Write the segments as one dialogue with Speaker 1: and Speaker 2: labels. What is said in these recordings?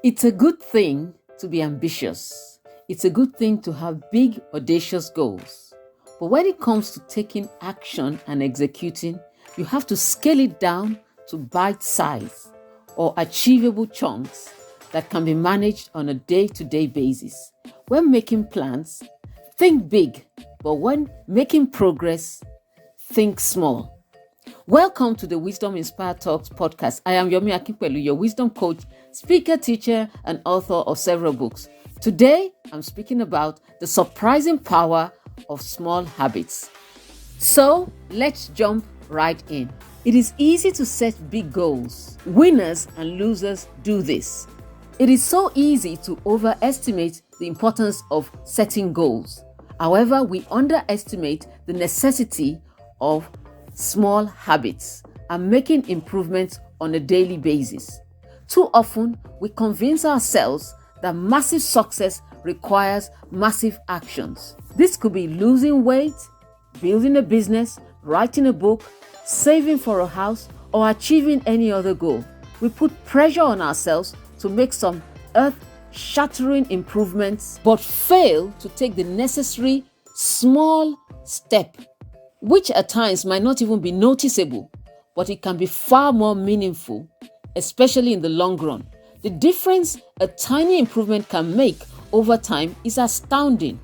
Speaker 1: It's a good thing to be ambitious. It's a good thing to have big, audacious goals. But when it comes to taking action and executing, you have to scale it down to bite size or achievable chunks that can be managed on a day-to-day basis. When making plans, think big, but when making progress, think small. Welcome to the Wisdom Inspired Talks podcast. I am Yomi Akinpelu, your wisdom coach, speaker, teacher, and author of several books. Today, I'm speaking about the surprising power of small habits. So, let's jump right in. It is easy to set big goals. Winners and losers do this. It is so easy to overestimate the importance of setting goals. However, we underestimate the necessity of small habits and making improvements on a daily basis. Too often, we convince ourselves that massive success requires massive actions. This could be losing weight, building a business, writing a book, saving for a house, or achieving any other goal. We put pressure on ourselves to make some earth-shattering improvements, but fail to take the necessary small step, which at times might not even be noticeable, but it can be far more meaningful, especially in the long run. The difference a tiny improvement can make over time is astounding.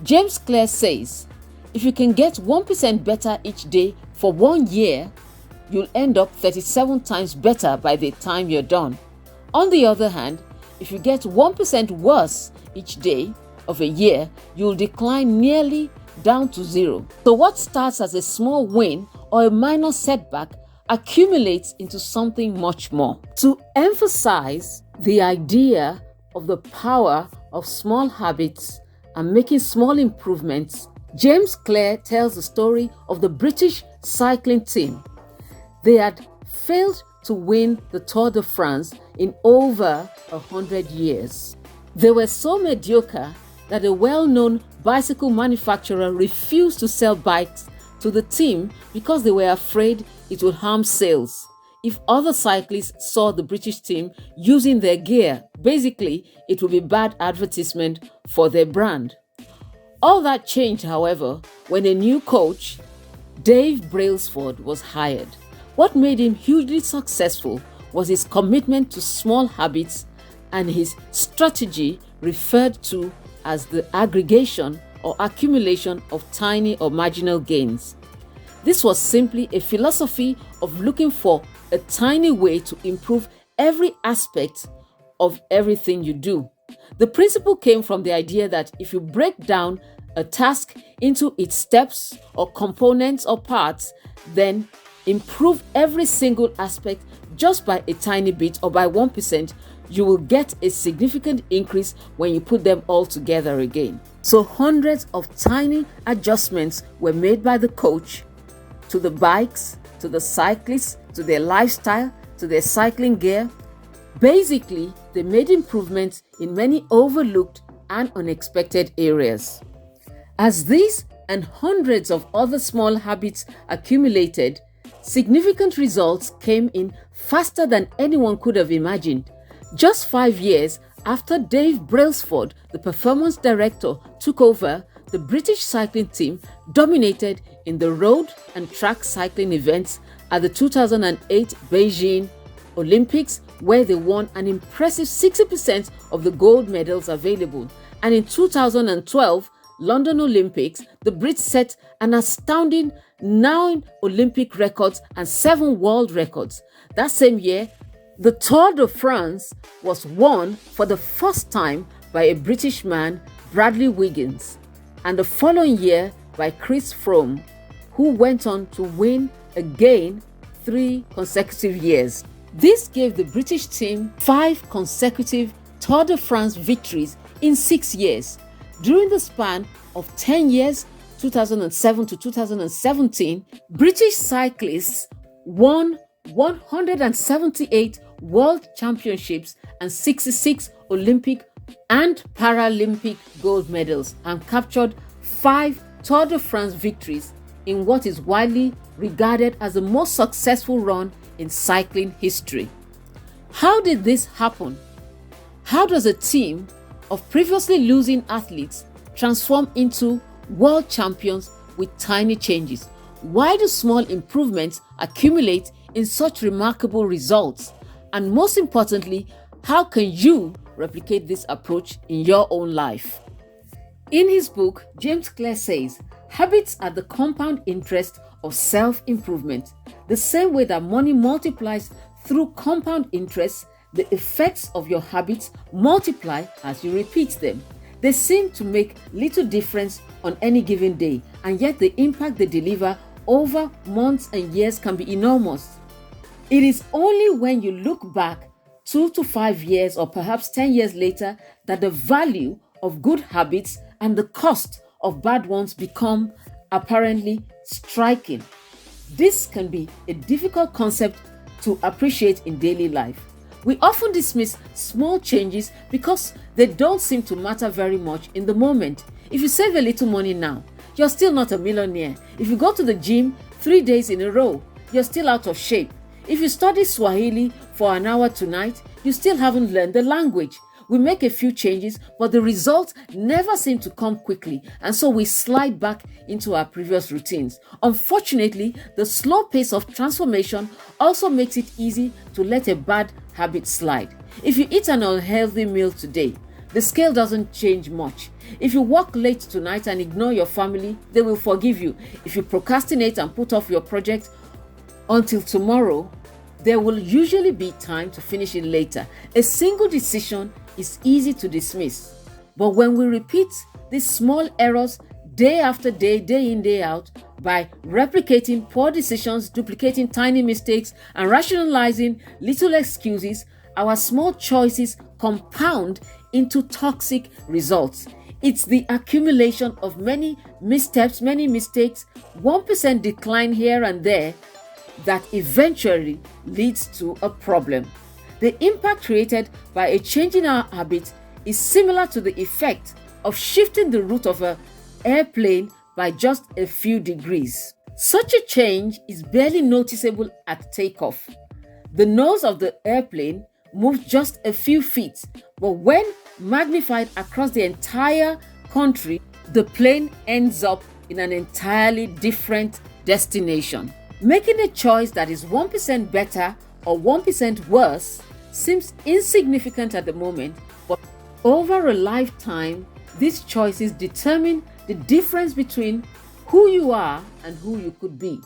Speaker 1: James Clear says, if you can get 1% better each day for 1 year, you'll end up 37 times better by the time you're done. On the other hand, if you get 1% worse each day of a year, you'll decline nearly down to zero. So what starts as a small win or a minor setback accumulates into something much more. To emphasize the idea of the power of small habits and making small improvements, James Clear tells the story of the British cycling team. They had failed to win the Tour de France in over 100 years. They were so mediocre that a well-known bicycle manufacturer refused to sell bikes to the team because they were afraid it would harm sales if other cyclists saw the British team using their gear. Basically, it would be bad advertisement for their brand. All that changed, however, when a new coach, Dave Brailsford, was hired. What made him hugely successful was his commitment to small habits and his strategy referred to as the aggregation or accumulation of tiny or marginal gains. This was simply a philosophy of looking for a tiny way to improve every aspect of everything you do. The principle came from the idea that if you break down a task into its steps or components or parts, then improve every single aspect just by a tiny bit or by 1%, you will get a significant increase when you put them all together again. So hundreds of tiny adjustments were made by the coach to the bikes, to the cyclists, to their lifestyle, to their cycling gear. Basically, they made improvements in many overlooked and unexpected areas. As these and hundreds of other small habits accumulated, significant results came in faster than anyone could have imagined. Just 5 years after Dave Brailsford, the performance director, took over, the British cycling team dominated in the road and track cycling events at the 2008 Beijing Olympics, where they won an impressive 60% of the gold medals available. And in 2012 London Olympics, the Brits set an astounding 9 Olympic records and 7 world records. That same year, the Tour de France was won for the first time by a British man, Bradley Wiggins, and the following year by Chris Froome, who went on to win again 3 consecutive years. This gave the British team 5 consecutive Tour de France victories in 6 years. During the span of 10 years, 2007 to 2017, British cyclists won 178 World Championships and 66 Olympic and Paralympic gold medals and captured 5 Tour de France victories in what is widely regarded as the most successful run in cycling history. How did this happen? How does a team of previously losing athletes transform into world champions with tiny changes? Why do small improvements accumulate in such remarkable results? And most importantly, how can you replicate this approach in your own life? In his book, James Clear says, habits are the compound interest of self-improvement. The same way that money multiplies through compound interest, the effects of your habits multiply as you repeat them. They seem to make little difference on any given day, and yet the impact they deliver over months and years can be enormous. It is only when you look back 2 to 5 years or perhaps 10 years later that the value of good habits and the cost of bad ones become apparently striking. This can be a difficult concept to appreciate in daily life. We often dismiss small changes because they don't seem to matter very much in the moment. If you save a little money now, you're still not a millionaire. If you go to the gym 3 days in a row, you're still out of shape. If you study Swahili for an hour tonight, you still haven't learned the language. We make a few changes, but the results never seem to come quickly, and so we slide back into our previous routines. Unfortunately, the slow pace of transformation also makes it easy to let a bad habit slide. If you eat an unhealthy meal today, the scale doesn't change much. If you work late tonight and ignore your family, they will forgive you. If you procrastinate and put off your project until tomorrow, there will usually be time to finish it later. A single decision is easy to dismiss. But when we repeat these small errors day after day, day in, day out, by replicating poor decisions, duplicating tiny mistakes, and rationalizing little excuses, our small choices compound into toxic results. It's the accumulation of many missteps, many mistakes, 1% decline here and there that eventually leads to a problem. The impact created by a change in our habits is similar to the effect of shifting the route of an airplane by just a few degrees. Such a change is barely noticeable at takeoff. The nose of the airplane moves just a few feet, but when magnified across the entire country, the plane ends up in an entirely different destination. Making a choice that is 1% better or 1% worse seems insignificant at the moment, but over a lifetime, these choices determine the difference between who you are and who you could be.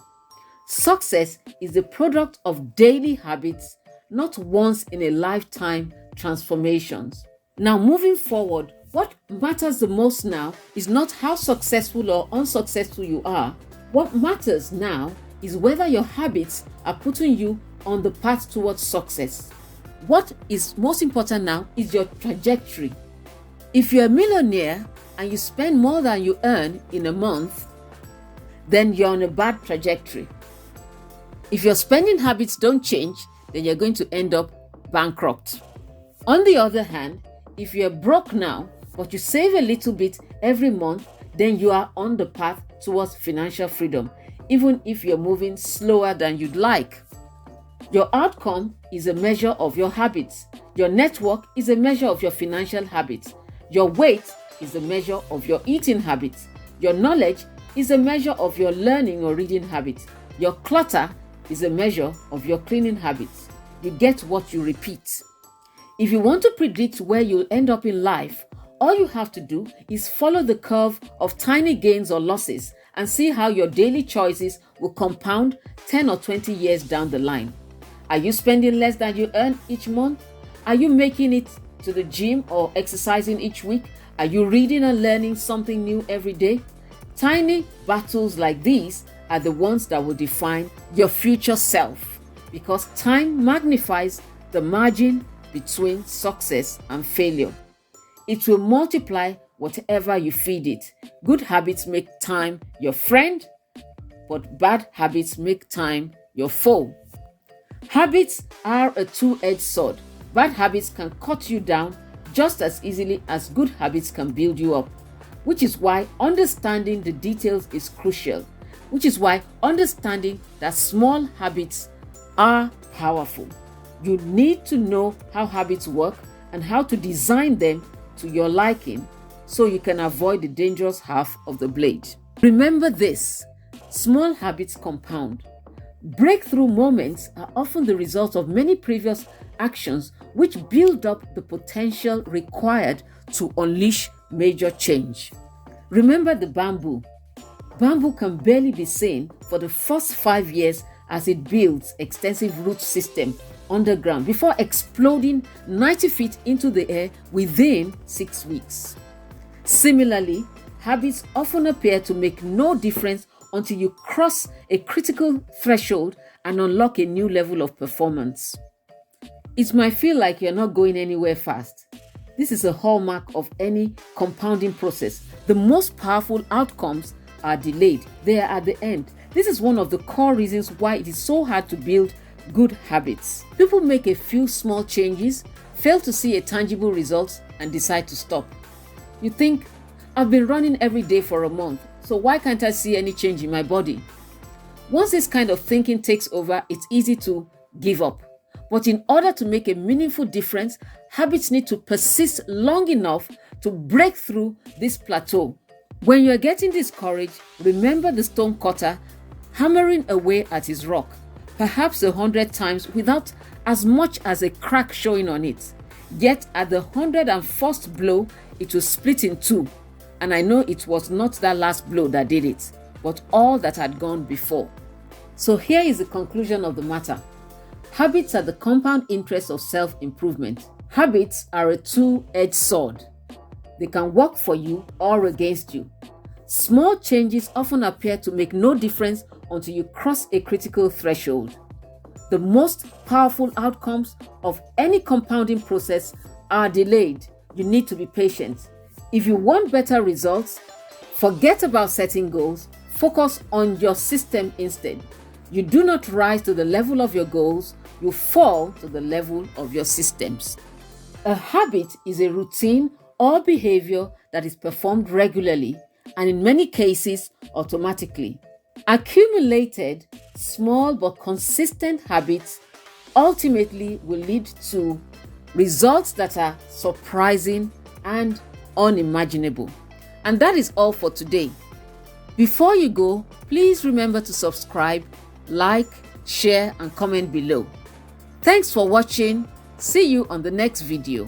Speaker 1: Success is the product of daily habits, not once in a lifetime transformations. Now, moving forward, what matters the most now is not how successful or unsuccessful you are. What matters now is whether your habits are putting you on the path towards success. What is most important now is your trajectory. If you're a millionaire and you spend more than you earn in a month, then you're on a bad trajectory. If your spending habits don't change, then you're going to end up bankrupt. On the other hand, if you're broke now, but you save a little bit every month, then you are on the path towards financial freedom, even if you're moving slower than you'd like. Your outcome is a measure of your habits. Your network is a measure of your financial habits. Your weight is a measure of your eating habits. Your knowledge is a measure of your learning or reading habits. Your clutter is a measure of your cleaning habits. You get what you repeat. If you want to predict where you'll end up in life, all you have to do is follow the curve of tiny gains or losses and see how your daily choices will compound 10 or 20 years down the line. Are you spending less than you earn each month? Are you making it to the gym or exercising each week? Are you reading and learning something new every day? Tiny battles like these are the ones that will define your future self, because time magnifies the margin between success and failure. It will multiply whatever you feed it. Good habits make time your friend, but bad habits make time your foe. Habits are a two-edged sword. Bad habits can cut you down just as easily as good habits can build you up, which is why understanding the details is crucial, which is why understanding that small habits are powerful. You need to know how habits work and how to design them to your liking so you can avoid the dangerous half of the blade. Remember this: small habits compound. Breakthrough moments are often the result of many previous actions which build up the potential required to unleash major change. Remember the bamboo. Bamboo can barely be seen for the first 5 years as it builds extensive root system underground before exploding 90 feet into the air within 6 weeks. Similarly, habits often appear to make no difference until you cross a critical threshold and unlock a new level of performance. It might feel like you're not going anywhere fast. This is a hallmark of any compounding process. The most powerful outcomes are delayed. They are at the end. This is one of the core reasons why it is so hard to build good habits. People make a few small changes, fail to see a tangible result, and decide to stop. You think, I've been running every day for a month, so why can't I see any change in my body? Once this kind of thinking takes over, it's easy to give up. But in order to make a meaningful difference, habits need to persist long enough to break through this plateau. When you're getting discouraged, remember the stonecutter hammering away at his rock, perhaps 100 times without as much as a crack showing on it. Yet at the 101st blow, it will split in two. And I know it was not that last blow that did it, but all that had gone before. So here is the conclusion of the matter. Habits are the compound interest of self-improvement. Habits are a two-edged sword. They can work for you or against you. Small changes often appear to make no difference until you cross a critical threshold. The most powerful outcomes of any compounding process are delayed. You need to be patient. If you want better results, forget about setting goals. Focus on your system instead. You do not rise to the level of your goals, you fall to the level of your systems. A habit is a routine or behavior that is performed regularly and in many cases automatically. Accumulated, small but consistent habits ultimately will lead to results that are surprising and unimaginable. And that is all for today. Before you go, please remember to subscribe, like, share, and comment below. Thanks for watching. See you on the next video.